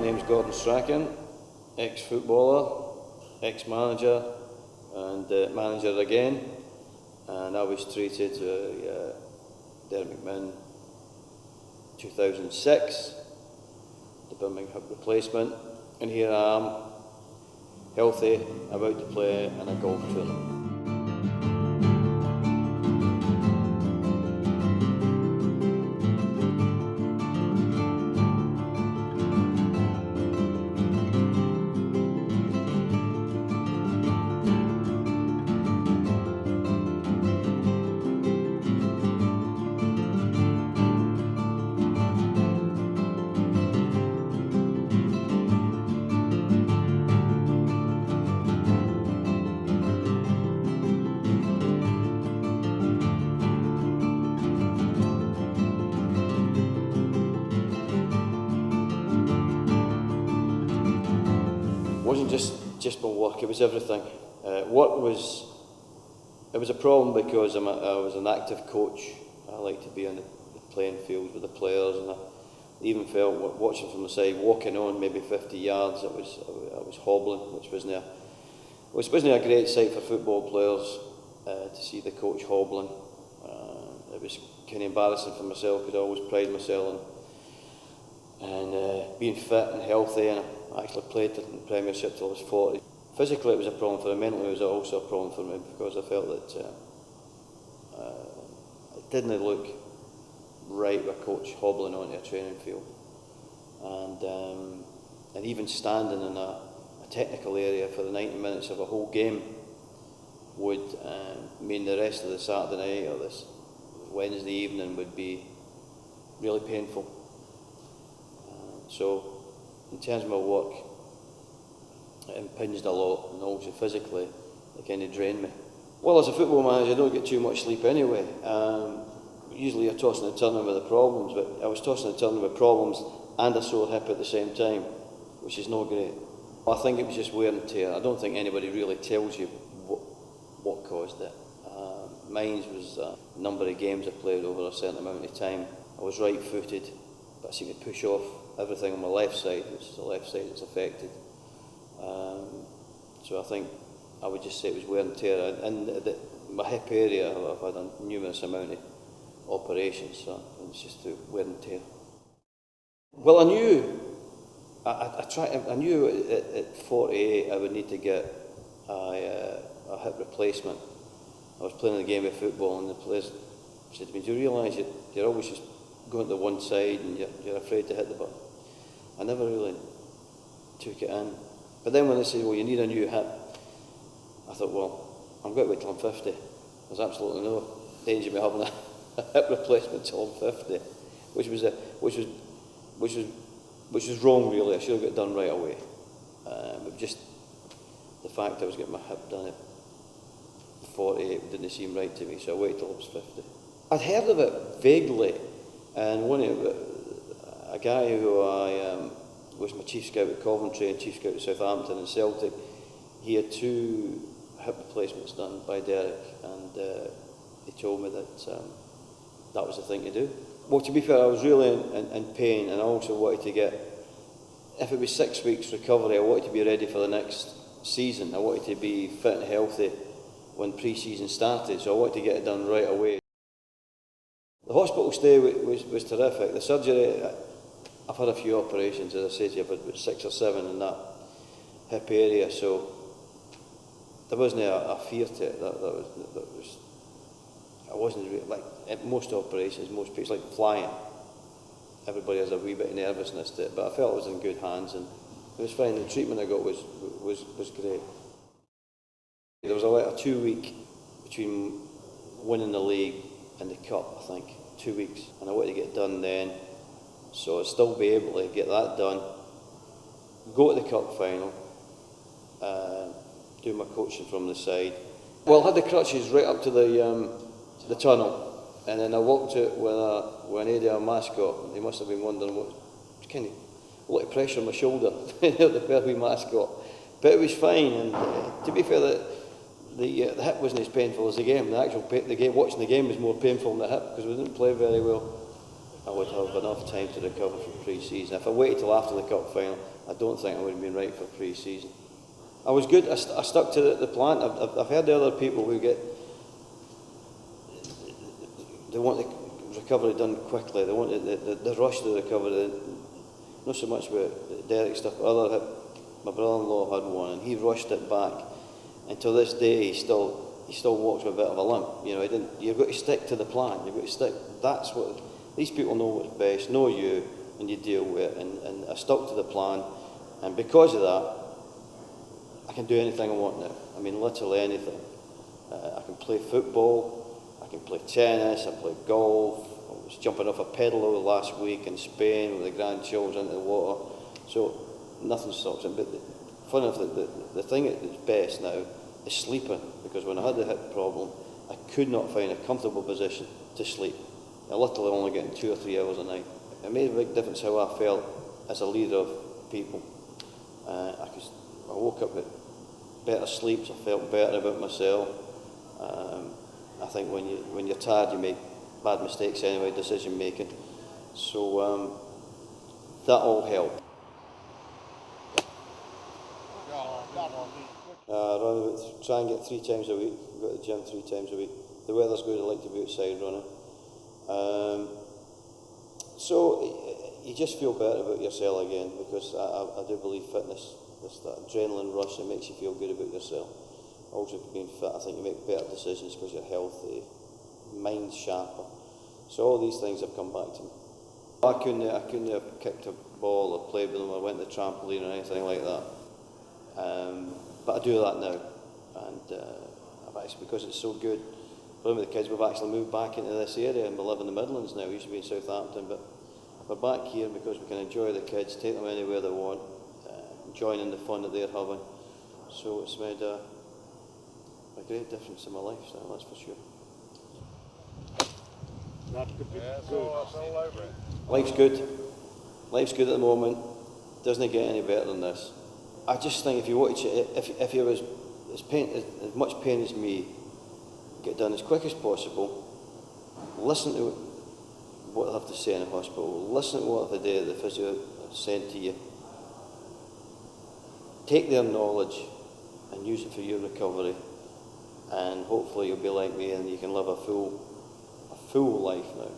My name's Gordon Strachan, ex-footballer, ex-manager and manager again, and I was treated there at McMinn 2006, the Birmingham hip replacement, and here I am, healthy, about to play in a golf tournament. It wasn't just my work, it was everything. Work was a problem because I was an active coach. I like to be on the playing field with the players, and I even felt watching from the side, walking on maybe 50 yards, I was hobbling, which wasn't a great sight for football players to see the coach hobbling. It was kind of embarrassing for myself because I always pride myself and being fit and healthy, and I actually played in the Premiership till I was 40. Physically it was a problem for me, mentally it was also a problem for me because I felt that it didn't look right with a coach hobbling onto a training field. And even standing in a technical area for the 90 minutes of a whole game would mean the rest of the Saturday night or this Wednesday evening would be really painful. So in terms of my work, it impinged a lot, and also physically, it kind of drained me. Well, as a football manager, I don't get too much sleep anyway. Usually you're tossing and turning with the problems, but I was tossing and turning with problems and a sore hip at the same time, which is not great. I think it was just wear and tear. I don't think anybody really tells you what caused it. Mine was a number of games I played over a certain amount of time. I was right-footed, but I seemed to push off everything on my left side, which is the left side that's affected. So I think I would just say it was wear and tear. And my hip area, I've had a numerous amount of operations, so it's just through wear and tear. Well, I knew at 48 I would need to get a hip replacement. I was playing a game of football, and the players said to me, "Do you realise you're always just going to one side and you're afraid to hit the ball?" I never really took it in. But then when they said, "Well, you need a new hip," I thought, well, I'm going to wait till I'm 50. There's absolutely no danger of me having a hip replacement till I'm 50, which was wrong really. I should have got it done right away. But just the fact I was getting my hip done at 48 didn't seem right to me, so I waited till I was 50. I'd heard of it vaguely, and a guy who was my chief scout at Coventry and chief scout at Southampton and Celtic, he had 2 hip replacements done by Derek, and he told me that that was the thing to do. Well, to be fair, I was really in pain, and I also wanted to get, if it was 6 weeks recovery, I wanted to be ready for the next season. I wanted to be fit and healthy when pre-season started, so I wanted to get it done right away. The hospital stay was terrific. The surgery, I've had a few operations, as I said to you, I've had about 6 or 7 in that hip area, so there wasn't a fear to it. I wasn't really, like at most operations, most people, like flying, everybody has a wee bit of nervousness to it, but I felt I was in good hands, and it was fine. The treatment I got was great. There was a 2 week between winning the league and the cup, I think, 2 weeks, and I wanted to get it done then, so I'd still be able to get that done, go to the cup final, do my coaching from the side. Well, I had the crutches right up to the tunnel, and then I walked out with an ADR mascot. They must have been wondering what kind of a lot of pressure on my shoulder, the Berby mascot, but it was fine. And to be fair, the hip wasn't as painful as the game. Watching the game was more painful than the hip because we didn't play very well. I would have enough time to recover from pre-season. If I waited till after the cup final, I don't think I would have been right for pre-season. I was good. I stuck to the plan. I've heard the other people who they want the recovery done quickly. They want the rush to the recovery. Not so much about Derek stuff. My brother-in-law had one, and he rushed it back. And to this day, he still walks with a bit of a limp. You know, he didn't. You've got to stick to the plan. You've got to stick. That's what these people know what's best. Know you, and you deal with it. And I stuck to the plan, and because of that, I can do anything I want now. I mean, literally anything. I can play football. I can play tennis. I play golf. I was jumping off a pedalo last week in Spain with the grandchildren into the water. So nothing stops it. But funny enough, the thing that's best now is sleeping, because when I had the hip problem, I could not find a comfortable position to sleep. I literally only getting 2 or 3 hours a night. It made a big difference how I felt as a leader of people. I woke up with better sleeps. I felt better about myself. I think when you're tired, you make bad mistakes anyway, decision making. So that all helped. Try and get 3 times a week. Go to the gym 3 times a week. The weather's good. I like to be outside running. So you just feel better about yourself again, because I do believe fitness, that adrenaline rush, it makes you feel good about yourself. Also, being fit, I think you make better decisions because you're healthy, mind's sharper. So all these things have come back to me. I couldn't have kicked a ball or played with them or went to the trampoline or anything like that. But I do that now, and I've actually, because it's so good, playing with the kids, we've actually moved back into this area and we live in the Midlands now. We used to be in Southampton, but we're back here because we can enjoy the kids, take them anywhere they want, join in the fun that they're having. So it's made a great difference in my lifestyle, that's for sure. Life's good. Life's good at the moment. Doesn't get any better than this. I just think if you watch it, if you're as much pain as me, get done as quick as possible. Listen to what they have to say in the hospital. Listen to what the physio sent to you. Take their knowledge and use it for your recovery, and hopefully you'll be like me and you can live a full life now.